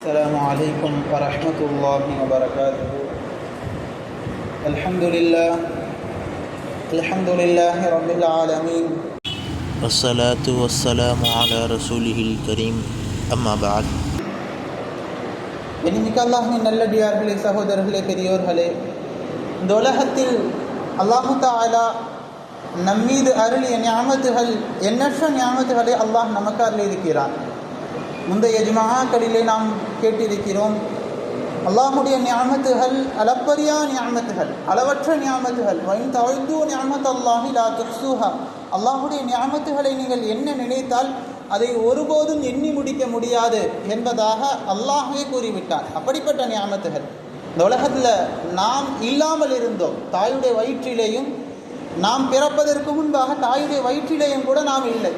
السلام عليكم ورحمة الله وبركاته. الحمد لله رب العالمين والصلاة والسلام على رسوله الكريم أما بعد. இனிமிக்க அல்லாஹ்வின் நல்லடியார்களே, சகோதரர்களே, பெரியோர்களே, இந்த உலகத்தில் அல்லாஹு தஆலா நம்மீது அருளிய நியாமத்துகள், எண்ணற்ற நியாமத்துகளை அல்லாஹ் நமக்கு அருளியிருக்கிறான். முந்தைய ஜும்ஆக்களிலே நாம் கேட்டிருக்கிறோம், அல்லாஹுடைய நியாமத்துகள் அளப்பரியா நியாமத்துகள், அளவற்ற நியாமத்துகள். வைன் தஅது நிஅமத்தல்லாஹி லா துஹ்ஸூஹா. அல்லாஹுடைய நியாமத்துகளை நீங்கள் என்ன நினைத்தால் அதை ஒருபோதும் எண்ணி முடிக்க முடியாது என்பதாக அல்லாஹ்வே கூறிவிட்டார். அப்படிப்பட்ட நியாமத்துகள். இந்த உலகத்தில் நாம் இல்லாமல் இருந்தோம். தாயுடைய வயிற்றிலேயும், நாம் பிறப்பதற்கு முன்பாக தாயுடைய வயிற்றிலேயும் கூட நாம் இல்லை,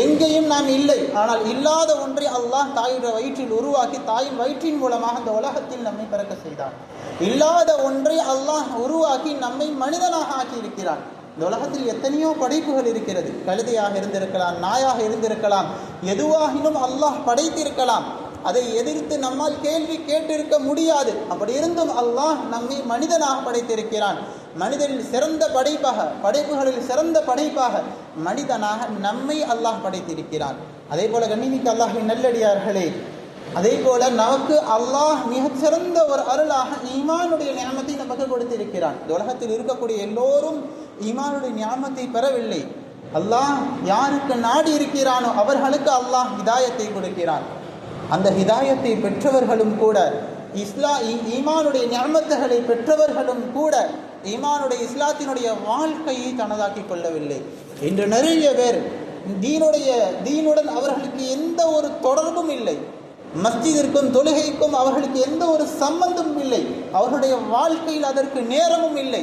எங்கேயும் நாம் இல்லை. ஆனால் இல்லாத ஒன்றை அல்லாஹ் தாயுடைய வயிற்றில் உருவாக்கி, தாயின் வயிற்றின் மூலமாக இந்த உலகத்தில் நம்மை பிறக்க செய்தார். இல்லாத ஒன்றை அல்லாஹ் உருவாக்கி நம்மை மனிதனாக ஆக்கியிருக்கிறான். இந்த உலகத்தில் எத்தனையோ படைப்புகள் இருக்கிறது. கழுதையாக இருந்திருக்கலாம், நாயாக இருந்திருக்கலாம், எதுவாகினும் அல்லாஹ் படைத்திருக்கலாம். அதை எதிர்த்து நம்மால் கேள்வி கேட்டிருக்க முடியாது. அப்படி இருந்தும் அல்லாஹ் நம்மை மனிதனாக படைத்திருக்கிறான். மனிதனில் சிறந்த படைப்பாக, படைப்புகளில் சிறந்த படைப்பாக மனிதனாக நம்மை அல்லாஹ் படைத்திருக்கிறான். அதே போல கண்ணியமிக்க அல்லாஹ்வின் நல்லடியார்களே, அதே போல நமக்கு அல்லாஹ் மிகச்சிறந்த ஒரு அருளாக ஈமானுடைய நியாமத்தை நமக்கு கொடுத்திருக்கிறான். இந்த உலகத்தில் இருக்கக்கூடிய எல்லோரும் ஈமானுடைய நியாமத்தை பெறவில்லை. அல்லாஹ் யாருக்கு நாடி இருக்கிறானோ அவர்களுக்கு அல்லாஹ் ஹிதாயத்தை கொடுக்கிறான். அந்த ஹிதாயத்தை பெற்றவர்களும் கூட, ஈமானுடைய நியாமத்துகளை பெற்றவர்களும் கூட ஈமானுடைய இஸ்லாத்தினுடைய வாழ்க்கையை தனதாக்கி கொள்ளவில்லை. இன்று நிறைய பேர் தீனுடன் அவர்களுக்கு எந்த ஒரு தொடர்பும் இல்லை. மஸ்ஜிதிற்கும் தொழுகைக்கும் அவர்களுக்கு எந்த ஒரு சம்பந்தமும் இல்லை. அவர்களுடைய வாழ்க்கையில் அதற்கு நேரமும் இல்லை.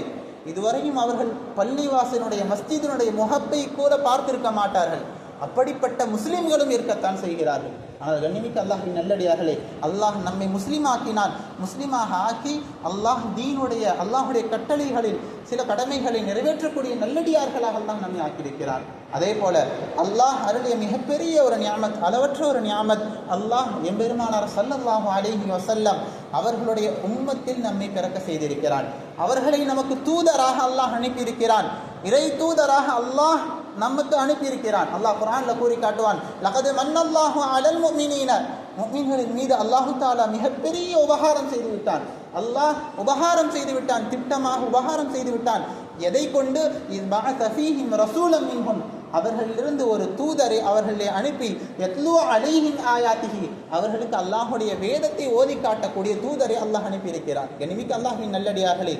இதுவரையும் அவர்கள் பள்ளிவாசனுடைய மஸ்ஜிதினுடைய முகப்பை கூட பார்த்திருக்க மாட்டார்கள். அப்படிப்பட்ட முஸ்லிம்களும் இருக்கத்தான் செய்கிறார்கள். ஆனால் கண்ணியமிக்க அல்லாஹ்வின் நல்லடியார்களே, அல்லாஹ் நம்மை முஸ்லீமாக்கினான். முஸ்லீமாக ஆக்கி அல்லாஹுடைய கட்டளைகளில் சில கடமைகளை நிறைவேற்றக்கூடிய நல்லடியார்களாக அல்லாஹ் நம்மை ஆக்கியிருக்கிறார். அதே போல அல்லாஹ் அருளிய மிகப்பெரிய ஒரு நியாமத், அளவற்ற ஒரு நியாமத், அல்லாஹ் எம்பெருமானார் ஸல்லல்லாஹு அலைஹி வஸல்லம் அவர்களுடைய உம்மத்தில் நம்மை பிறக்க செய்திருக்கிறான். அவர்களை நமக்கு தூதராக அல்லாஹ் அனுப்பியிருக்கிறான். இறை தூதராக அல்லாஹ் நமக்கு அனுப்பியிருக்கிறான். அல்லாஹ் குர்ஆன்ல கூறி காட்டுவான், லகது மன்னல்லாஹு அலல் முஃமினீன. முஃமின்களின் மீது அல்லாஹு தஆலா மிகப்பெரிய உபகாரம் செய்து விட்டான். அல்லாஹ் உபகாரம் செய்து விட்டான், திட்டமாக உபகாரம் செய்து விட்டான். எதை கொண்டு? இஸ் பஅஸ ஃபீஹிம் ரசூலம் மின்ஹும். அவர்களிலிருந்து ஒரு தூதரை அவர்களை அனுப்பி, யத்லூ அலைஹிம் ஆயாத்திஹி, அவர்களுக்கு அல்லாஹுடைய வேதத்தை ஓதி காட்டக்கூடிய தூதரை அல்லாஹ் அனுப்பியிருக்கிறார். கண்ணியமிக்க அல்லாஹ்வின் நல்லடியார்களே,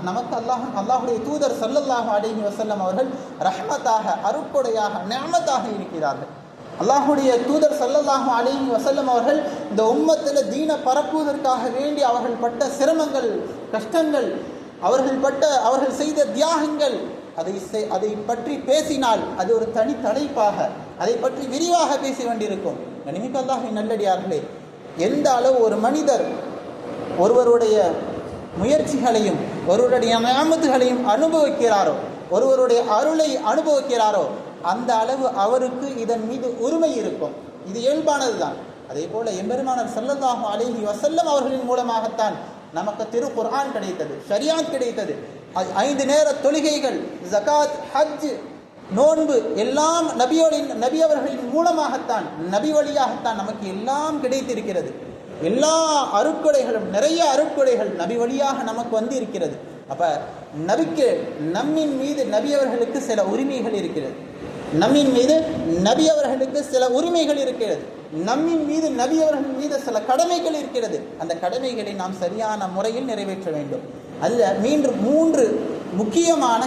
நமக்கு அல்லாஹுடைய தூதர் ஸல்லல்லாஹு அலைஹி வஸல்லம் அவர்கள் ரஹ்மத்தாக, அருட்கொடையாக, நிஅமத்தாக இருக்கிறார்கள். அல்லாஹுடைய தூதர் ஸல்லல்லாஹு அலைஹி வஸல்லம் அவர்கள் இந்த உம்மத்தில் தீனை பரப்புவதற்காக வேண்டி அவர்கள் பட்ட சிரமங்கள், கஷ்டங்கள், அவர்கள் செய்த தியாகங்கள், அதை பற்றி பேசினால் அது ஒரு தனி தலைப்பாக, அதை பற்றி விரிவாக பேச வேண்டியிருக்கும். கண்ணியமிக்க அல்லாஹ்வின் நல்லடியார்களே, எந்த அளவு ஒரு மனிதர் ஒருவருடைய முயற்சிகளையும் ஒருவருடைய நியாமத்துகளையும் அனுபவிக்கிறாரோ, ஒருவருடைய அருளை அனுபவிக்கிறாரோ, அந்த அளவு அவருக்கு இதன் மீது உரிமை இருக்கும். இது இயல்பானது தான். அதே போல எம்பெருமானார் ஸல்லல்லாஹு அலைஹி வஸல்லம் அவர்களின் மூலமாகத்தான் நமக்கு திரு குர்ஆன் கிடைத்தது, ஷரியாத் கிடைத்தது. 5 நேர தொழுகைகள், ஜகாத், ஹஜ், நோன்பு எல்லாம் நபி அவர்களின் மூலமாகத்தான், நபி வழியாகத்தான் நமக்கு எல்லாம் கிடைத்திருக்கிறது. எல்லா அருட்கொடைகளும், நிறைய அருட்கொடைகள் நபி வழியாக நமக்கு வந்து இருக்கிறது. அப்ப நம்மின் மீது நபி அவர்களுக்கு சில உரிமைகள் இருக்கிறது. நம்மின் மீது நபி அவர்களுக்கு சில உரிமைகள் இருக்கிறது. நம்மின் மீது நபி அவர்கள் மீது சில கடமைகள் இருக்கிறது. அந்த கடமைகளை நாம் சரியான முறையில் நிறைவேற்ற வேண்டும். அதில் 3 முக்கியமான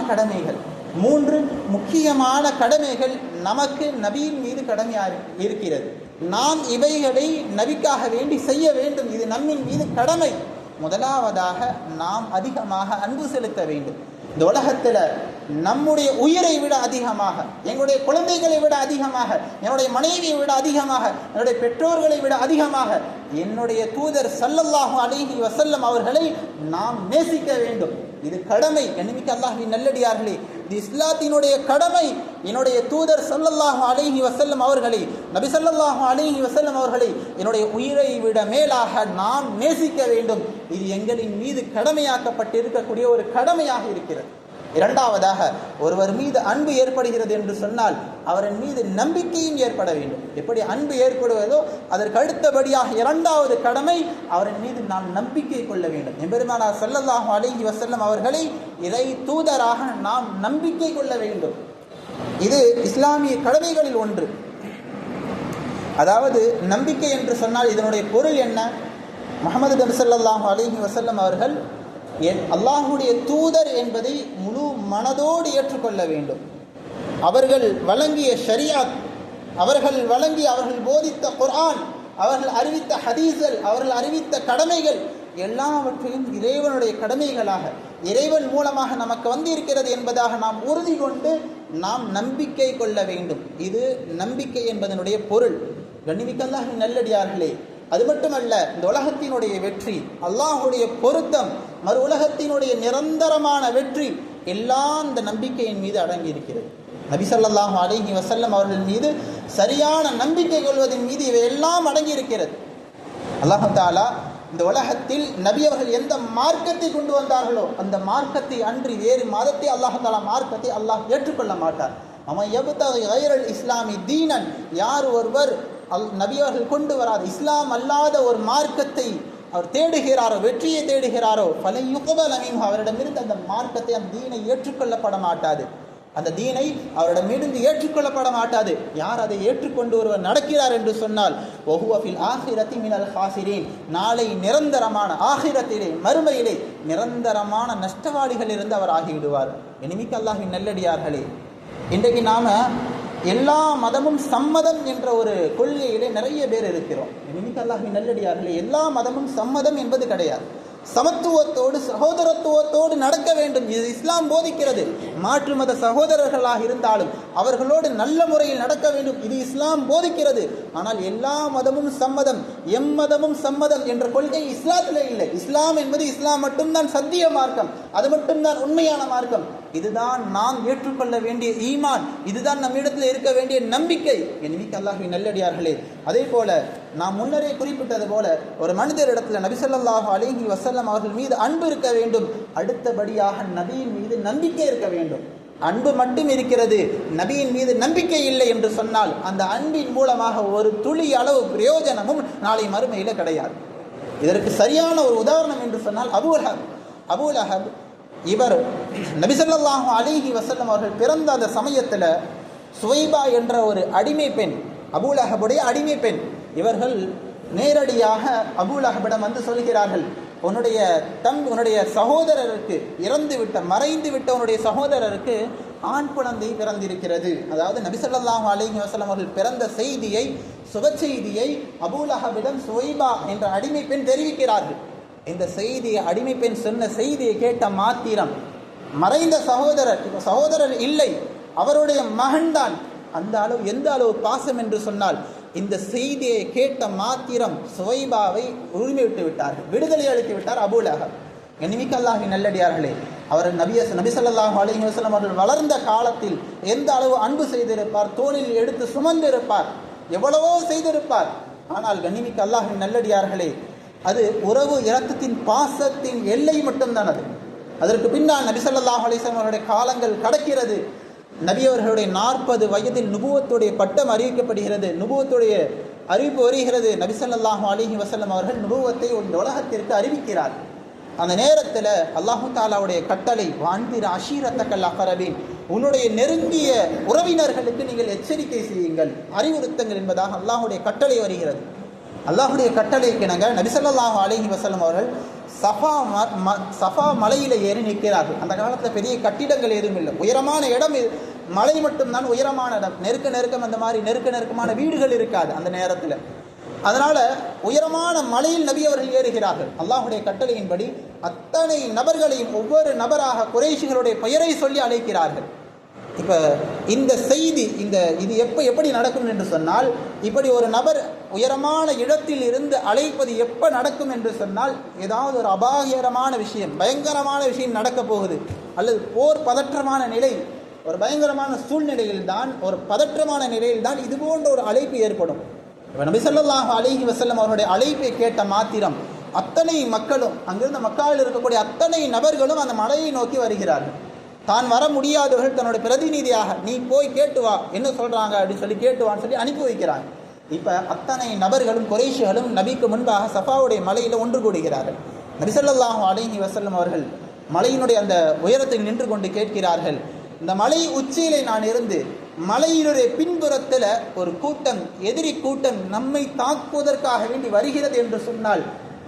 கடமைகள் நமக்கு நபியின் மீது கடமையாக இருக்கிறது. நாம் இவைகளை நபிக்காக வேண்டி செய்ய வேண்டும். இது நம்மின் மீது கடமை. முதலாவதாக நாம் அதிகமாக அன்பு செலுத்த வேண்டும். இந்த உலகத்தில் நம்முடைய உயிரை விட அதிகமாக, எங்களுடைய குழந்தைகளை விட அதிகமாக, என்னுடைய மனைவியை விட அதிகமாக, என்னுடைய பெற்றோர்களை விட அதிகமாக என்னுடைய தூதர் ஸல்லல்லாஹு அலைஹி வஸல்லம் அவர்களை நாம் நேசிக்க வேண்டும். இது கடமை. கண்ணியமிக்க அல்லாஹ்வின் நல்லடியார்களே, இது இஸ்லாத்தினுடைய கடமை. என்னுடைய தூதர் ஸல்லல்லாஹு அலைஹி வஸல்லம் அவர்களை, நபி ஸல்லல்லாஹு அலைஹி வஸல்லம் அவர்களை என்னுடைய உயிரை விட மேலாக நாம் நேசிக்க வேண்டும். இது எங்களின் மீது கடமையாக்கப்பட்டிருக்கக்கூடிய ஒரு கடமையாக இருக்கிறது. இரண்டாவதாக, ஒருவர் மீது அன்பு ஏற்படுகிறது என்று சொன்னால் அவரின் மீது நம்பிக்கையும் ஏற்பட வேண்டும். எப்படி அன்பு ஏற்படுவதோ அதற்கு அடுத்தபடியாக இரண்டாவது கடமை, அவரின் மீது நாம் நம்பிக்கை கொள்ள வேண்டும். எம்பெருமானார் ஸல்லல்லாஹு அலைஹி வஸல்லம் அவர்களை இறை தூதராக நாம் நம்பிக்கை கொள்ள வேண்டும். இது இஸ்லாமிய கடமைகளில் ஒன்று. அதாவது நம்பிக்கை என்று சொன்னால் இதனுடைய பொருள் என்ன? முஹம்மது நபி ஸல்லல்லாஹு அலைஹி வஸல்லம் அவர்கள் அல்லாஹுடைய தூதர் என்பதை முழு மனதோடு ஏற்றுக்கொள்ள வேண்டும். அவர்கள் வழங்கிய ஷரியாத், அவர்கள் போதித்த குர்ஆன், அவர்கள் அறிவித்த ஹதீஸ்கள், அவர்கள் அறிவித்த கடமைகள் எல்லாவற்றையும் இறைவனுடைய கடமைகளாக, இறைவன் மூலமாக நமக்கு வந்திருக்கிறது என்பதாக நாம் உறுதி கொண்டு நாம் நம்பிக்கை கொள்ள வேண்டும். இது நம்பிக்கை என்பதனுடைய பொருள். கண்ணிமிக்க அல்லாஹ்வின் நல்லடியார்களே, அது மட்டுமல்ல, இந்த உலகத்தினுடைய வெற்றி, அல்லாஹுடைய பொருத்தம், மறு உலகத்தினுடைய நிரந்தரமான வெற்றி எல்லாம் இந்த நம்பிக்கையின் மீது அடங்கியிருக்கிறது. நபி ஸல்லல்லாஹு அலைஹி வஸல்லம் அவர்கள் மீது சரியான நம்பிக்கை கொள்வதன் மீது இவையெல்லாம் அடங்கியிருக்கிறது. அல்லாஹ் தஆலா இந்த உலகத்தில் நபி அவர்கள் எந்த மார்க்கத்தை கொண்டு வந்தார்களோ அந்த மார்க்கத்தை அன்றி வேறு மதத்தை அல்லாஹ் தஆலா மார்க்கத்தை அல்லாஹ் ஏற்றுக்கொள்ள மாட்டார். அவன் யப்தகி கைரல் இஸ்லாமி தீனன், யார் ஒருவர் நபி அவர்கள் கொண்டு வராத இஸ்லாம் அல்லாத ஒரு மார்க்கத்தை அவர் தேடுகிறாரோ, வெற்றியை தேடுகிறாரோ, ஃபலன் யுக்பல மின்ஹு, அவரிடமிருந்து அந்த மார்க்கத்தை, அந்த தீனை ஏற்றுக்கொள்ளப்பட மாட்டாது. அந்த தீனை அவரிடமிருந்து ஏற்றுக்கொள்ளப்பட மாட்டாது. யார் அதை ஏற்றுக்கொண்டு ஒருவர் நடக்கிறார் என்று சொன்னால் வஹுவ ஃபில் ஆখিরাতি மினல் ஹாசிரீன், நாளை நிரந்தரமான ஆখিরাத்திலே, மறுமையிலே நிரந்தரமான நஷ்டவாளிகளிலிருந்து அவர் ஆகிவிடுவார். இனிமிக்க அல்லாஹ்வின் நல்லடியார்களே, இன்றைக்கு நாம எல்லா மதமும் சம்மதம் என்ற ஒரு கொள்கையிலே நிறைய பேர் இருக்கிறோம். இனிமிக்க அல்லாஹ்வின் நல்லடியார்களே, எல்லா மதமும் சம்மதம் என்பது கிடையாது. சமத்துவத்தோடு சகோதரத்துவத்தோடு நடக்க வேண்டும். இது இஸ்லாம் போதிக்கிறது. மாற்று மத சகோதரர்களாக இருந்தாலும் அவர்களோடு நல்ல முறையில் நடக்க வேண்டும். இது இஸ்லாம் போதிக்கிறது. ஆனால் எல்லா மதமும் சம்மதம், எம்மதமும் சம்மதம் என்ற கொள்கை இஸ்லாத்திலே இல்லை. இஸ்லாம் என்பது இஸ்லாம் மட்டும்தான் சத்திய மார்க்கம், அது மட்டும்தான் உண்மையான மார்க்கம். இதுதான் நாம் ஏற்றுக்கொள்ள வேண்டிய ஈமான், இதுதான் நம்மிடத்தில் இருக்க வேண்டிய நம்பிக்கை. என்மிக்க அல்லாஹ்வின் நல்லடியார்களே, அதே போல நாம் முன்னரே குறிப்பிட்டது போல ஒரு மனிதரிடத்தில் நபி ஸல்லல்லாஹு அலைஹி வஸல்லம் அவர்கள் மீது அன்பு இருக்க வேண்டும். அடுத்தபடியாக நபியின் மீது நம்பிக்கை இருக்க வேண்டும். அன்பு மட்டும் இருக்கிறது, நபியின் மீது நம்பிக்கை இல்லை என்று சொன்னால் அந்த அன்பின் மூலமாக ஒரு துளி அளவு பிரயோஜனமும் நாளை மறுமையில் கிடையாது. இதற்கு சரியான ஒரு உதாரணம் என்று சொன்னால் அபூ லஹப் இவர் நபி ஸல்லல்லாஹு அலைஹி வஸல்லம் அவர்கள் பிறந்த அந்த சமயத்தில் சுவைபா என்ற ஒரு அடிமை பெண், அபூ லஹபுடைய அடிமை பெண், இவர்கள் நேரடியாக அபூ லஹபிடம் வந்து சொல்கிறார்கள், உன்னுடைய சகோதரருக்கு மறைந்து விட்ட உன்னுடைய சகோதரருக்கு ஆண் குழந்தை பிறந்திருக்கிறது. அதாவது நபி ஸல்லல்லாஹு அலைஹி வஸல்லம் அவர்கள் பிறந்த செய்தியை, சுப செய்தியை அபூ லஹபிடம் சுவைபா என்ற அடிமை பெண் தெரிவிக்கிறார்கள். இந்த செய்தியை, அடிமை பெண் சொன்ன செய்தியை கேட்ட மாத்திரம் மறைந்த சகோதரர் இல்லை, அவருடைய மகன்தான். அந்த அளவு, எந்த அளவு பாசம் என்று சொன்னால் இந்த செய்தியை கேட்ட மாத்திரம் சுவைபாவை உரிமை விட்டு விட்டார்கள், விடுதலை அளித்து விட்டார் அபூ லஹப். என்மிக்க அல்லாஹ்வின் நல்லடியார்களே, அவர் நபி ஸல்லல்லாஹு அலைஹி வஸல்லம் அவர்கள் வளர்ந்த காலத்தில் எந்த அளவு அன்பு செய்திருப்பார், தோளில் எடுத்து சுமந்திருப்பார், எவ்வளவோ செய்திருப்பார். ஆனால் கண்ணிமிக்க அல்லாஹ்வின் நல்லடியார்களே, அது உறவு இரக்கத்தின் பாசத்தின் எல்லை மட்டும்தான். அதற்கு பின்னால் நபி ஸல்லல்லாஹு அலைஹி வஸல்லம் அவருடைய காலங்கள் கடக்கிறது. நபி அவர்களுடைய 40 வயதில் நுபுவத்துடைய பட்டம் அறிவிக்கப்படுகிறது, நுபுவத்துடைய அறிவிப்பு வருகிறது. நபி ஸல்லல்லாஹு அலைஹி வஸல்லம் அவர்கள் நுபுவத்தை இந்த உலகத்திற்கு அறிவிக்கிறார். அந்த நேரத்தில் அல்லாஹு தாலாவுடைய கட்டளை, வான்பிர அஷீரத்தக்கல் அகரபீன், உன்னுடைய நெருங்கிய உறவினர்களுக்கு நீங்கள் எச்சரிக்கை செய்யுங்கள், அறிவுறுத்துங்கள் என்பதாக அல்லாஹுடைய கட்டளை வருகிறது. அல்லாஹுடைய கட்டளைக்கு நாங்கள் நபி ஸல்லல்லாஹு அலைஹி வஸல்லம் அவர்கள் சஃபா மலையில் ஏறி நிற்கிறார்கள். அந்த காலத்தில் பெரிய கட்டிடங்கள் எதுவும் இல்லை, உயரமான இடம், மலை மட்டும்தான் உயரமான இடம். நெருக்கம் அந்த மாதிரி நெருக்கமான வீடுகள் இருக்காது அந்த நேரத்தில். அதனால் உயரமான மலையில் நபி அவர்கள் ஏறுகிறார்கள். அல்லாஹுடைய கட்டளையின்படி அத்தனை நபர்களையும் ஒவ்வொரு நபராக குறைஷிகளுடைய பெயரை சொல்லி அழைக்கிறார்கள். இப்போ இந்த செய்தி, இது எப்படி நடக்கும் என்று சொன்னால், இப்படி ஒரு நபர் உயரமான இடத்தில் இருந்து அழைப்பது எப்போ நடக்கும் என்று சொன்னால், ஏதாவது ஒரு அபாயகரமான விஷயம், பயங்கரமான விஷயம் நடக்கப் போகுது, அல்லது போர் பதற்றமான நிலை, ஒரு பயங்கரமான சூழ்நிலையில் தான், ஒரு பதற்றமான நிலையில் தான் இது போன்ற ஒரு அழைப்பு ஏற்படும். நபி ஸல்லல்லாஹு அலைஹி வஸல்லம் அவருடைய அழைப்பை கேட்ட மாத்திரம் அத்தனை மக்களும், அங்கிருந்த மக்களில் இருக்கக்கூடிய அத்தனை நபர்களும் அந்த மலையை நோக்கி வருகிறார்கள். தான் வர முடியாதவர்கள் தன்னுடைய பிரதிநிதியாக நீ போய் கேட்டு வா, என்ன சொல்கிறாங்க அப்படின்னு சொல்லி கேட்டுவான்னு சொல்லி அனுப்பி வைக்கிறாங்க. இப்போ அத்தனை நபர்களும் குறைஷிகளும் நபிக்கு முன்பாக சஃபாவுடைய மலையில் ஒன்று கூடுகிறார்கள். நபி ஸல்லல்லாஹு அலைஹி வஸல்லம் அவர்கள் மலையினுடைய அந்த உயரத்தில் நின்று கொண்டு கேட்கிறார்கள், இந்த மலை உச்சியிலே நான் இருந்து மலையினுடைய பின்புறத்தில் ஒரு கூட்டம், எதிரி கூட்டம் நம்மை தாக்குவதற்காக வேண்டி வருகிறது என்று சொன்னால்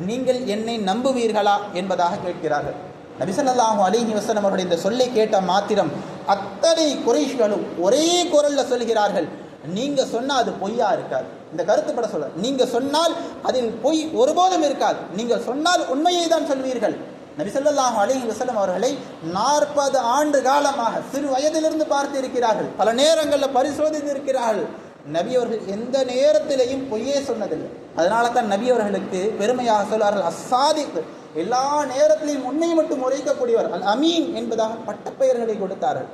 நீங்கள் என்னை நம்புவீர்களா என்பதாக கேட்கிறார்கள். நபி ஸல்லல்லாஹு அலைஹி வஸல்லம் அவருடைய இந்த சொல்லை கேட்ட மாத்திரம் அத்தனை குறைஷிகளும் ஒரே குரலில் சொல்கிறார்கள், நீங்கள் சொன்னால் அது பொய்யா இருக்காது. இந்த கருத்துப்பட சொல்ல, நீங்கள் சொன்னால் அதில் பொய் ஒருபோதும் இருக்காது, நீங்கள் சொன்னால் உண்மையை தான் சொல்வீர்கள். நபி ஸல்லல்லாஹு அலைஹி வஸல்லம் அவர்களை 40 ஆண்டு காலமாக சிறு வயதிலிருந்து பார்த்து இருக்கிறார்கள், பல நேரங்களில் பரிசோதித்து இருக்கிறார்கள். நபி அவர்கள் எந்த நேரத்திலையும் பொய்யே சொன்னதில்லை. அதனால தான் நபி அவர்களுக்கு பெருமையாக சொல்வார்கள் அஸ்ஸாதிக், எல்லா நேரத்திலையும் உண்மை மட்டும் உரைக்கக்கூடியவர், அல் அமீன் என்பதாக பட்டப்பெயர்களை கொடுத்தார்கள்.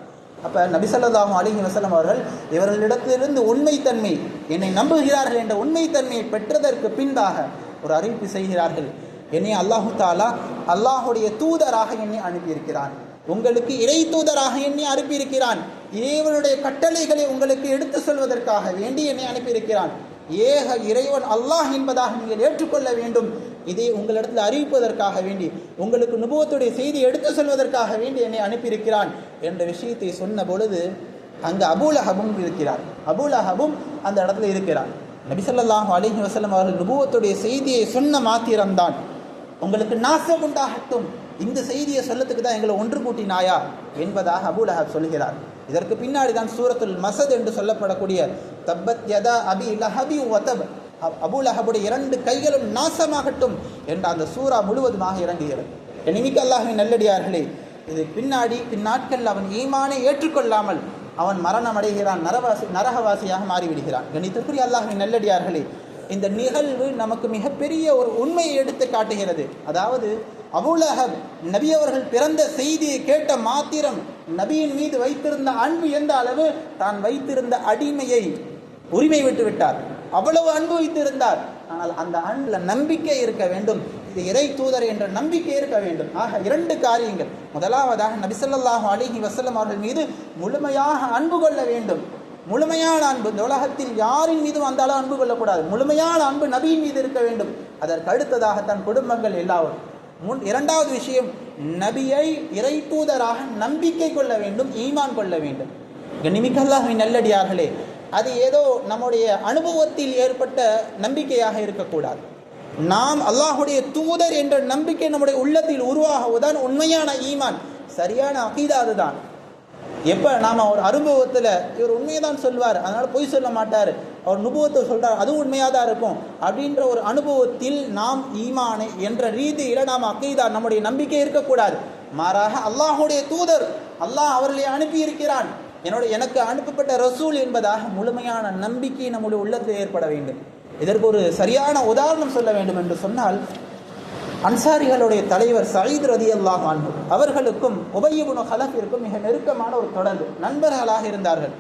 அப்போ நபி ஸல்லல்லாஹு அலைஹி வஸல்லம் அவர்கள் இவர்களிடத்திலிருந்து உண்மைத்தன்மை, என்னை நம்புகிறார்கள் என்ற உண்மைத்தன்மையை பெற்றதற்கு பின்பாக ஒரு அறிவிப்பு செய்கிறார்கள், என்னை அல்லாஹு தாலா அல்லாஹுடைய தூதராக என்னை அனுப்பியிருக்கிறான், உங்களுக்கு இறை தூதராக என்னை அனுப்பியிருக்கிறான், இறைவனுடைய கட்டளைகளை உங்களுக்கு எடுத்து சொல்வதற்காக வேண்டி என்னை அனுப்பியிருக்கிறான், ஏக இறைவன் அல்லாஹ் என்பதாக நீங்கள் ஏற்றுக்கொள்ள வேண்டும், இதை உங்களிடத்தில் அறிவிப்பதற்காக வேண்டி, உங்களுக்கு நுபுவத்துடைய செய்தி எடுத்து சொல்வதற்காக வேண்டி என்னை அனுப்பியிருக்கிறான் என்ற விஷயத்தை சொன்ன பொழுது அங்கு அபூ லஹபும் இருக்கிறார். அபூ லஹபும் அந்த இடத்துல இருக்கிறார். நபி ஸல்லல்லாஹு அலைஹி வஸல்லம் அவர்கள் நுபுவத்துடைய செய்தியை சொன்ன மாத்திரம்தான், உங்களுக்கு நாசம் உண்டாகட்டும், இந்த செய்தியை சொல்லத்துக்கு தான் எங்களை ஒன்று கூட்டினாயா என்பதாக அபூ லஹப் சொல்கிறார். இதற்கு பின்னாடி தான் சூரத்துல் மஸத் என்று சொல்லப்படக்கூடிய தப்பத் யதா அபி லஹபி வதப், அபூ லஹபுடைய 2 கைகளும் நாசமாகட்டும் என்ற அந்த சூரா முழுவதுமாக இறங்குகிறது. எனிமிக்க அல்லாஹ்வின் நல்லடியார்களே, இது பின்னாட்கள் அவன் ஈமானை ஏற்றுக்கொள்ளாமல் அவன் மரணம் அடைகிறான், நரகவாசியாக மாறிவிடுகிறான். கணிதத்துக்குரிய அல்லாஹ்வின் நல்லடியார்களே, இந்த நிகழ்வு நமக்கு மிகப்பெரிய ஒரு உண்மையை எடுத்து காட்டுகிறது. அதாவது அபூ லஹப் நபி அவர்கள் பிறந்த செய்தியை கேட்ட மாத்திரம் நபியின் மீது வைத்திருந்த அன்பு எந்த அளவு, தான் வைத்திருந்த அடிமையை உரிமை விட்டு விட்டார், அவ்வளவு அன்பு வைத்திருந்தார். ஆனால் அந்த அன்பில் நம்பிக்கை இருக்க வேண்டும், இது இறை தூதர் என்ற நம்பிக்கை இருக்க வேண்டும். ஆக 2 காரியங்கள். முதலாவதாக நபி ஸல்லல்லாஹு அலைஹி வஸல்லம் அவர்கள் மீது முழுமையாக அன்பு கொள்ள வேண்டும். முழுமையான அன்பு, இந்த உலகத்தில் யாரின் மீதும் வந்தாலும் அன்பு கொள்ளக்கூடாது, முழுமையான அன்பு நபியின் மீது இருக்க வேண்டும். அதற்கு அடுத்ததாக தன் குடும்பங்கள் எல்லாரும். இரண்டாவது விஷயம், நபியை இறை தூதராக நம்பிக்கை கொள்ள வேண்டும், ஈமான் கொள்ள வேண்டும். கண்ணியமிக்க அல்லாஹ்வின் நல்லடியார்களே, அது ஏதோ நம்முடைய அனுபவத்தில் ஏற்பட்ட நம்பிக்கையாக இருக்கக்கூடாது. நாம் அல்லாஹுடைய தூதர் என்ற நம்பிக்கை நம்முடைய உள்ளத்தில் உருவாகுவதுதான் உண்மையான ஈமான், சரியான அகீதா. அதுதான் எப்போ நாம் ஒரு அனுபவத்தில் இவர் உண்மையை தான் சொல்வார், அதனால் பொய் சொல்ல மாட்டார், அவர் நுபுவத்தை சொல்கிறார், அதுவும் உண்மையாக தான் இருக்கும் அப்படின்ற ஒரு அனுபவத்தில் நாம் ஈமானை என்ற ரீதியில் நாம் அகீதா நம்முடைய நம்பிக்கை இருக்கக்கூடாது. மாறாக அல்லாஹுடைய தூதர், அல்லாஹ் அவர்களை அனுப்பியிருக்கிறான், எனக்கு அனுப்பப்பட்ட ரசூல் என்பதாக முழுமையான நம்பிக்கை நம்முடைய உள்ளத்தில் ஏற்பட வேண்டும். இதற்கு ஒரு சரியான உதாரணம் சொல்ல வேண்டும் என்று சொன்னால், அன்சாரிகளுடைய தலைவர் சயீத் ரலியல்லாஹு அன்ஹு அவர்களுக்கும் உபய் இப்னு ஹலஃபிற்கும் மிக நெருக்கமான ஒரு தொடர்பு, நண்பர்களாக இருந்தார்கள்.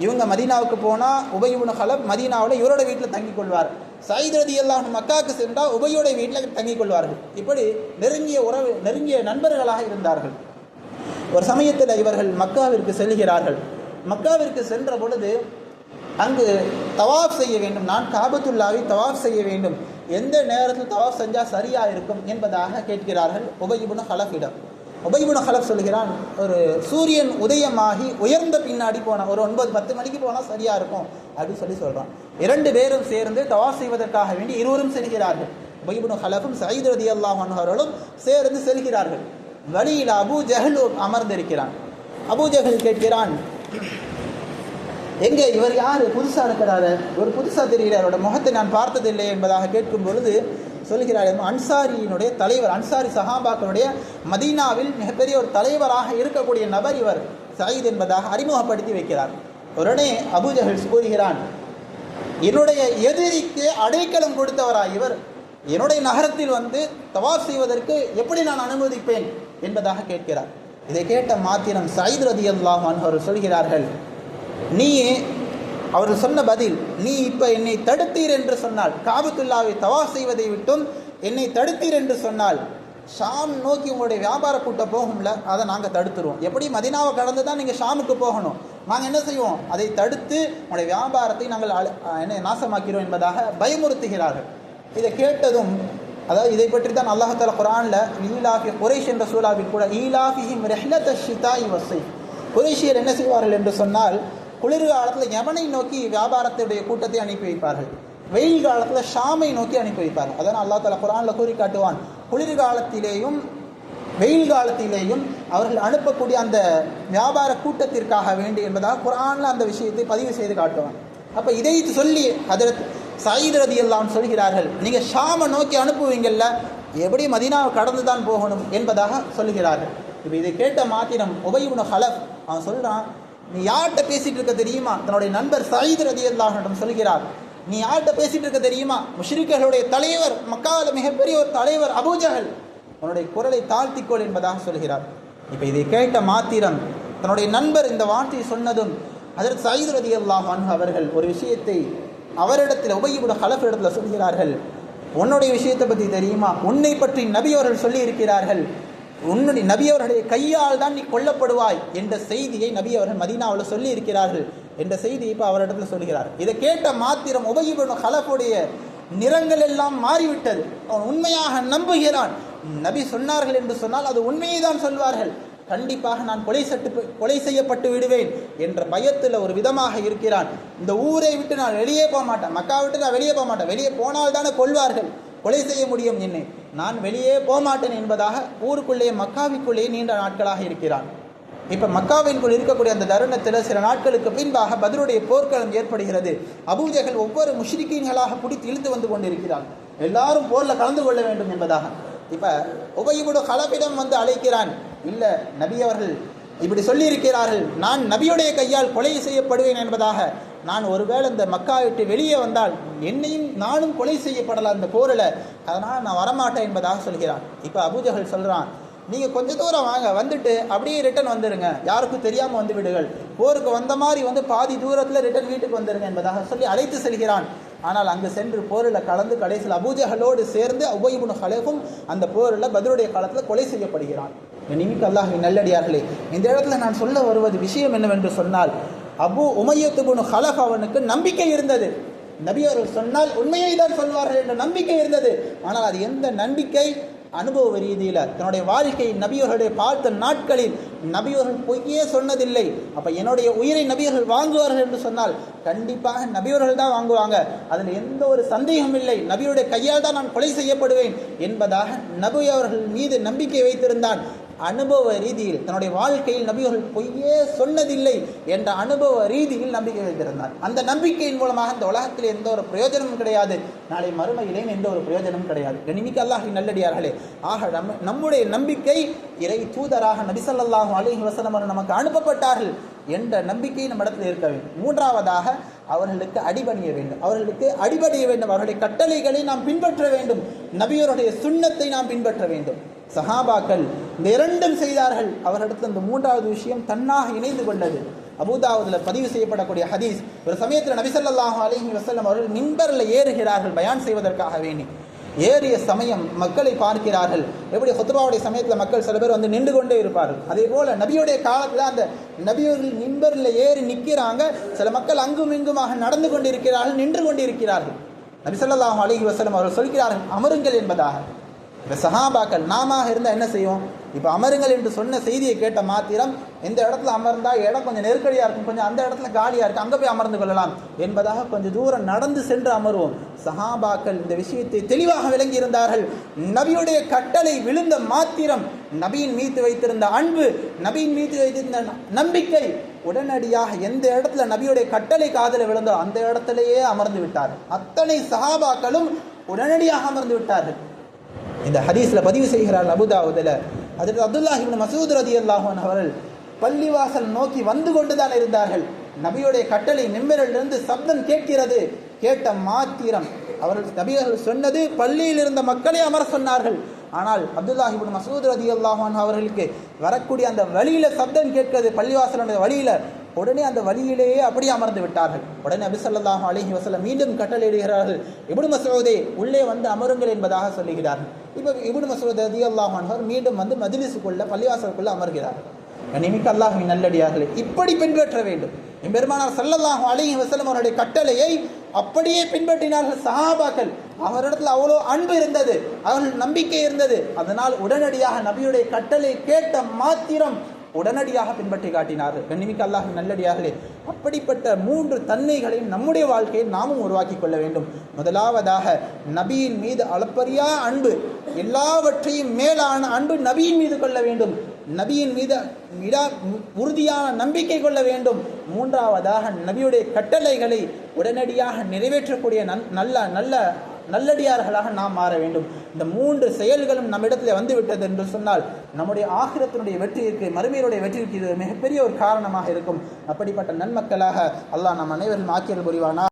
இவங்க மதீனாவுக்கு போனால் உபய் இப்னு ஹலஃப் மதீனாவில் இவரோட வீட்டில் தங்கிக் கொள்வார், சயீத் ரலியல்லாஹு அன்ஹு மக்காவுக்கு சென்றால் உபையோட வீட்டில் தங்கிக் கொள்வார்கள். இப்படி நெருங்கிய நண்பர்களாக இருந்தார்கள். ஒரு சமயத்தில் இவர்கள் மக்காவிற்கு செல்கிறார்கள். மக்காவிற்கு சென்ற பொழுது அங்கு தவாஃப் செய்ய வேண்டும், நான் காபத்துல்லாவை தவாஃப் செய்ய வேண்டும், எந்த நேரத்தில் தவாஃப் செஞ்சால் சரியாக இருக்கும் என்பதாக கேட்கிறார்கள் உபய் இப்னு ஹலஃபிடம். உபய் இப்னு ஹலஃப் சொல்கிறான், ஒரு சூரியன் உதயமாகி உயர்ந்த பின்னாடி போனால், ஒரு 9-10 மணிக்கு போனால் சரியாக இருக்கும் அப்படின்னு சொல்கிறான். 2 பேரும் சேர்ந்து தவாஃப் செய்வதற்காக வேண்டி இருவரும் செல்கிறார்கள். உபய் இப்னு ஹலஃபும் சயீத் ரலியல்லாஹு அன்ஹு அவர்களும் சேர்ந்து செல்கிறார்கள். வழியில் அபூ ஜஹல் அமர்ந்திருக்கிறான். அபூ ஜஹல் கேட்கிறான், எங்கே இவர் யார், புதுசாக இருக்கிறாரு, ஒரு புதுசாக தெரிகிறார், அவரோட முகத்தை நான் பார்த்ததில்லை என்பதாக கேட்கும் பொழுது சொல்கிறார், அன்சாரியினுடைய தலைவர், அன்சாரி சஹாபாக்களுடைய மதீனாவில் மிகப்பெரிய ஒரு தலைவராக இருக்கக்கூடிய நபர் இவர் சயீத் என்பதாக அறிமுகப்படுத்தி வைக்கிறார். உடனே அபூ ஜஹல் கூறுகிறான், என்னுடைய எதிரிக்கு அடைக்கலம் கொடுத்தவரா இவர், என்னுடைய நகரத்தில் வந்து தவாஃப் செய்வதற்கு எப்படி நான் அனுமதிப்பேன் என்பதாக கேட்கிறார். இதை கேட்ட மாத்திரம் சயீத் ரலியல்லாஹு அன்ஹு அவர்கள் சொல்கிறார்கள், அவர்கள் சொன்ன பதில், நீ இப்போ என்னை தடுத்தீர் என்று சொன்னால், காபத்துல்லாவை தவாஃப் செய்வதை விட்டும் என்னை தடுத்தீர் என்று சொன்னால், ஷாம் நோக்கி உங்களுடைய வியாபார கூட்டம் போகும்ல, அதை நாங்கள் தடுத்துருவோம். எப்படி மதீனாவை கடந்து தான் நீங்கள் ஷாமுக்கு போகணும், நாங்கள் என்ன செய்வோம், அதை தடுத்து உங்களுடைய வியாபாரத்தை நாங்கள் நாசமாக்கிறோம் என்பதாக பயமுறுத்துகிறார்கள். இதை கேட்டதும், அதாவது இதை பற்றி தான் அல்லாஹ் தஆலா குர்ஆனில் ஈலாஃபி குரைஷ் என்ற சூறாவில் கூட ஈலாஃபிஹிம் ரிஹ்லத்தஷ் ஷிதாஇ வஸ்ஸைஃப், குரைஷியர் என்ன செய்வார்கள் என்று சொன்னால், குளிர்காலத்தில் யமனை நோக்கி வியாபாரத்துடைய கூட்டத்தை அனுப்பி வைப்பார்கள், வெயில் காலத்தில் ஷாமை நோக்கி அனுப்பி வைப்பார்கள். அதனால் அல்லாஹ் தஆலா குர்ஆனில் கூறி காட்டுவான், குளிர்காலத்திலேயும் வெயில் காலத்திலேயும் அவர்கள் அனுப்பக்கூடிய அந்த வியாபார கூட்டத்திற்காக வேண்டி என்பதாக குர்ஆனில் அந்த விஷயத்தை பதிவு செய்து காட்டுவான். அப்போ இதை சொல்லி ஹஜ்ரத் சயீத் ரலியல்லாஹு அன்ஹு சொல்கிறார்கள், நீங்கள் ஷாமை நோக்கி அனுப்புவீங்கள்ல, எப்படி மதீனாவை கடந்து தான் போகணும் என்பதாக சொல்கிறார்கள். இப்போ இதை கேட்ட மாத்திரம் உபய் இப்னு ஹலஃப் அவன் சொல்கிறான், நீ யார்கிட்ட பேசிகிட்டு இருக்க தெரியுமா? தன்னுடைய நண்பர் சயீத் ரலியல்லாஹு அன்ஹு சொல்கிறார், நீ யார்கிட்ட பேசிகிட்டு இருக்க தெரியுமா? முஷ்ரிக்குகளுடைய தலைவர், மக்காவில் மிகப்பெரிய ஒரு தலைவர் அபூஜஹல், உன்னுடைய குரலை தாழ்த்திக்கொள் என்பதாக சொல்கிறார். இப்போ இதை கேட்ட மாத்திரம் தன்னுடைய நண்பர் இந்த வார்த்தையை சொன்னதும் ஹஜ்ரத் சயீத் ரலியல்லாஹு அன்ஹு அவர்கள் ஒரு விஷயத்தை அவரிடத்தில் உபய் இப்னு ஹலஃப் இடத்துல சொல்கிறார்கள், உன்னுடைய விஷயத்தை பற்றி தெரியுமா? உன்னை பற்றி நபி அவர்கள் சொல்லி இருக்கிறார்கள், உன்னுடைய நபி அவர்களுடைய கையால் தான் நீ கொல்லப்படுவாய் என்ற செய்தியை நபி அவர்கள் மதீனாவில் சொல்லி இருக்கிறார்கள் என்ற செய்தியை இப்போ அவரிடத்தில் சொல்கிறார். இதை கேட்ட மாத்திரம் உபய் இப்னு ஹலஃபுடைய நிறங்கள் எல்லாம் மாறிவிட்டது. அவன் உண்மையாக நம்புகிறான், நபி சொன்னார்கள் என்று சொன்னால் அது உண்மையை தான் சொல்வார்கள், கண்டிப்பாக நான் கொலை செய்யப்பட்டு விடுவேன் என்ற பயத்தில் ஒரு விதமாக இருக்கிறான். இந்த ஊரை விட்டு நான் வெளியே போக மாட்டேன், மக்கா விட்டு நான் வெளியே போக மாட்டேன், வெளியே போனால் தானே கொள்வார்கள், கொலை செய்ய முடியும் என்னை, நான் வெளியே போக மாட்டேன் என்பதாக ஊருக்குள்ளேயே மக்காவிற்குள்ளேயே நீண்ட நாட்களாக இருக்கிறான். இப்போ மக்காவிற்குள் இருக்கக்கூடிய அந்த தருணத்தில் சில நாட்களுக்கு பின்பாக பத்ருடைய போர்க்களம் ஏற்படுகிறது. அபூஜஹல் ஒவ்வொரு முஷ்ரிக்கீன்களாக பிடித்து இழுத்து வந்து கொண்டிருக்கிறான், எல்லாரும் போரில் கலந்து கொள்ள வேண்டும் என்பதாக. இப்போ உபய் இப்னு ஹலஃபிடம் வந்து அழைக்கிறான், இல்லை நபி அவர்கள் இப்படி சொல்லியிருக்கிறார்கள், நான் நபியுடைய கையால் கொலை செய்யப்படுவேன் என்பதாக, நான் ஒருவேளை இந்த மக்கா விட்டு வெளியே வந்தால் என்னையும் நானும் கொலை செய்யப்படலாம் இந்த போரில், அதனால் நான் வரமாட்டேன் என்பதாக சொல்கிறான். இப்போ அபூஜஹல் சொல்கிறான், நீங்கள் கொஞ்சம் தூரம் வாங்க, வந்துட்டு அப்படியே ரிட்டன் வந்துடுங்க, யாருக்கும் தெரியாமல் வந்து விடுங்கள், போருக்கு வந்த மாதிரி வந்து பாதி தூரத்தில் ரிட்டன் வீட்டுக்கு வந்துடுங்க என்பதாக சொல்லி அழைத்து செல்கிறான். ஆனால் அங்கு சென்று போரில் கலந்து கடைசியில் அபூஜஹலோடு சேர்ந்து உபய் இப்னு ஹலஃபும் அந்த போரில் பத்ருடைய காலத்தில் கொலை செய்யப்படுகிறான். நிமிக்கு அல்லாஹ்வின் நல்லடியார்களே, இந்த இடத்துல நான் சொல்ல வருவது விஷயம் என்னவென்று சொன்னால், அபு உமையத் இப்னு ஹலஃப் அவனுக்கு நம்பிக்கை இருந்தது, நபி அவர்கள் சொன்னால் உண்மையை தான் சொல்வார்கள் என்ற நம்பிக்கை இருந்தது. ஆனால் அது எந்த நம்பிக்கை? அனுபவ ரீதியில் தன்னுடைய வாழ்க்கை நபியவர்களுடைய பார்த்த நாட்களில் நபியவர்கள் பொய்யே சொன்னதில்லை. அப்போ என்னுடைய உயிரை நபியவர்கள் வாங்குவார்கள் என்று சொன்னால் கண்டிப்பாக நபியவர்கள் தான் வாங்குவாங்க, அதில் எந்த ஒரு சந்தேகம் இல்லை, நபியுடைய கையால் தான் நான் கொலை செய்யப்படுவேன் என்பதாக நபி அவர்கள் மீது நம்பிக்கை வைத்திருந்தான். அனுபவ ரீதியில் தன்னுடைய வாழ்க்கையில் நபியவர்கள் பொய்யே சொன்னதில்லை என்ற அனுபவ ரீதியில் நம்பிக்கை வைத்திருந்தார். அந்த நம்பிக்கையின் மூலமாக இந்த உலகத்தில் எந்த ஒரு பிரயோஜனமும் கிடையாது, நாளை மறுமையிலே எந்த ஒரு பிரயோஜனமும் கிடையாது. கண்ணிமிக்க அல்லாஹ்வின் நல்லடியார்களே, ஆக நம்முடைய நம்பிக்கை இறை தூதராக நபி ஸல்லல்லாஹு அலைஹி வஸல்லம் நமக்கு அனுப்பப்பட்டார்கள் என்ற நம்பிக்கை நம்ம இடத்தில் இருக்க வேண்டும். மூன்றாவதாக அவர்களுக்கு அடிபணிய வேண்டும், அவர்களுடைய கட்டளைகளை நாம் பின்பற்ற வேண்டும், நபியருடைய சுன்னத்தை நாம் பின்பற்ற வேண்டும். சஹாபாக்கள் இந்த இரண்டும் செய்தார்கள். அவர்களிடத்தில் இந்த மூன்றாவது விஷயம் தன்னாக இணைந்து கொண்டது. அபூதாவுதில் பதிவு செய்யப்படக்கூடிய ஹதீஸ், ஒரு சமயத்தில் நபி ஸல்லல்லாஹு அலைஹி வஸல்லம் அவர்கள் மிம்பரில் ஏறுகிறார்கள் பயான் செய்வதற்காக வேண்டி. ஏறிய சமயம் மக்களை பார்க்கிறார்கள். எப்படி ஹுத்பாவுடைய சமயத்தில் மக்கள் சில பேர் வந்து நின்று கொண்டே இருப்பார்கள், அதே போல் நபியுடைய காலத்தில் அந்த நபியர்கள் மிம்பரில் ஏறி நிற்கிறாங்க, சில மக்கள் அங்கும் இங்குமாக நடந்து கொண்டிருக்கிறார்கள், நின்று கொண்டிருக்கிறார்கள். நபி ஸல்லல்லாஹு அலைஹி வஸல்லம் அவர்கள் சொல்கிறார்கள் அமருங்கள் என்பதாக. இப்போ சஹாபாக்கள் நாம இருந்தால் என்ன செய்வோம்? இப்போ அமருங்கள் என்று சொன்ன செய்தியை கேட்ட மாத்திரம் இந்த இடத்துல அமர்ந்தால் இடம் கொஞ்சம் நெருக்கடியாக இருக்கும், கொஞ்சம் அந்த இடத்துல காலியாக இருக்கும், அங்கே போய் அமர்ந்து கொள்ளலாம் என்பதாக கொஞ்சம் தூரம் நடந்து சென்று அமர்வோம். சஹாபாக்கள் இந்த விஷயத்தை தெளிவாக விளங்கி இருந்தார்கள். நபியுடைய கட்டளை விழுந்த மாத்திரம் நபியின் மீது வைத்திருந்த அன்பு, நபியின் மீது வைத்திருந்த நம்பிக்கை, உடனடியாக எந்த இடத்துல நபியுடைய கட்டளை காதில் விழுந்தோ அந்த இடத்திலேயே அமர்ந்து விட்டார்கள். அத்தனை சஹாபாக்களும் உடனடியாக அமர்ந்து விட்டார்கள். இந்த ஹதீஸில் பதிவு செய்கிறார்கள் அபூதாவுதில், அதற்கு அப்துல்லாஹ் இப்னு மஸ்ஊத் ரலியல்லாஹு அன்ஹு அவர்கள் பள்ளிவாசல் நோக்கி வந்து கொண்டு தான் இருந்தார்கள். நபியுடைய கட்டளை மிம்பரிலிருந்து சப்தம் கேட்கிறது. கேட்ட மாத்திரம் அவர்கள் நபியர்கள் சொன்னது பள்ளியில் இருந்த மக்களை அமர சொன்னார்கள். ஆனால் அப்துல்லாஹ் இப்னு மஸ்ஊத் ரலியல்லாஹு அன்ஹு அவர்களுக்கு வரக்கூடிய அந்த வழியில சப்தம் கேட்கிறது, பள்ளிவாசலுடைய வழியில. உடனே அந்த வழியிலேயே அப்படியே அமர்ந்து விட்டார்கள். உடனே நபி ஸல்லல்லாஹு அலைஹி வஸல்லம் மீண்டும் கட்டளையிடுகிறார்கள், இப்னு மஸ்ஊதே உள்ளே வந்து அமருங்கள் என்பதாக சொல்லுகிறார்கள். இப்போ இப்னு மஸ்ஊத் ரலியல்லாஹு அன்ஹு மீண்டும் வந்து மஜ்லிஸுக்குள்ள பள்ளிவாசலுக்குள்ள அமர்கிறார். கண்ணியமிக்க அல்லாஹ்வின் நல்லடியார்களே, இப்படி பின்பற்ற வேண்டும். பெருமானார் ஸல்லல்லாஹு அலைஹி வஸல்லம் அவருடைய கட்டளையை அப்படியே பின்பற்றினார்கள் சஹாபாக்கள். அவரிடத்தில் அவ்வளோ அன்பு இருந்தது, அவர்கள் நம்பிக்கை இருந்தது. அதனால் உடனடியாக நபியுடைய கட்டளை கேட்ட மாத்திரம் உடனடியாக பின்பற்றி காட்டினார்கள். கண்ணியமிக்க அல்லாஹ்வின் நல்லடியார்களே, அப்படிப்பட்ட 3 தன்மைகளையும் நம்முடைய வாழ்க்கையில் நாமும் உருவாக்கி கொள்ள வேண்டும். முதலாவதாக நபியின் மீது அளப்பரியா அன்பு, எல்லாவற்றையும் மேலான அன்பு நபியின் மீது கொள்ள வேண்டும். நபியின் மீது உறுதியான நம்பிக்கை கொள்ள வேண்டும். 3ஆவதாக நபியுடைய கட்டளைகளை உடனடியாக நிறைவேற்றக்கூடிய நல்லடியார்களாக நாம் மாற வேண்டும். இந்த 3 செயல்களும் நம்மிடத்தில் வந்துவிட்டது என்று சொன்னால் நம்முடைய ஆகிரத்தினுடைய வெற்றிக்கு, மறுமையினுடைய வெற்றிக்கு இது மிகப்பெரிய ஒரு காரணமாக இருக்கும். அப்படிப்பட்ட நன்மக்களாக அல்லாஹ் நம் அனைவரும் ஆக்கியல் புரிவானா.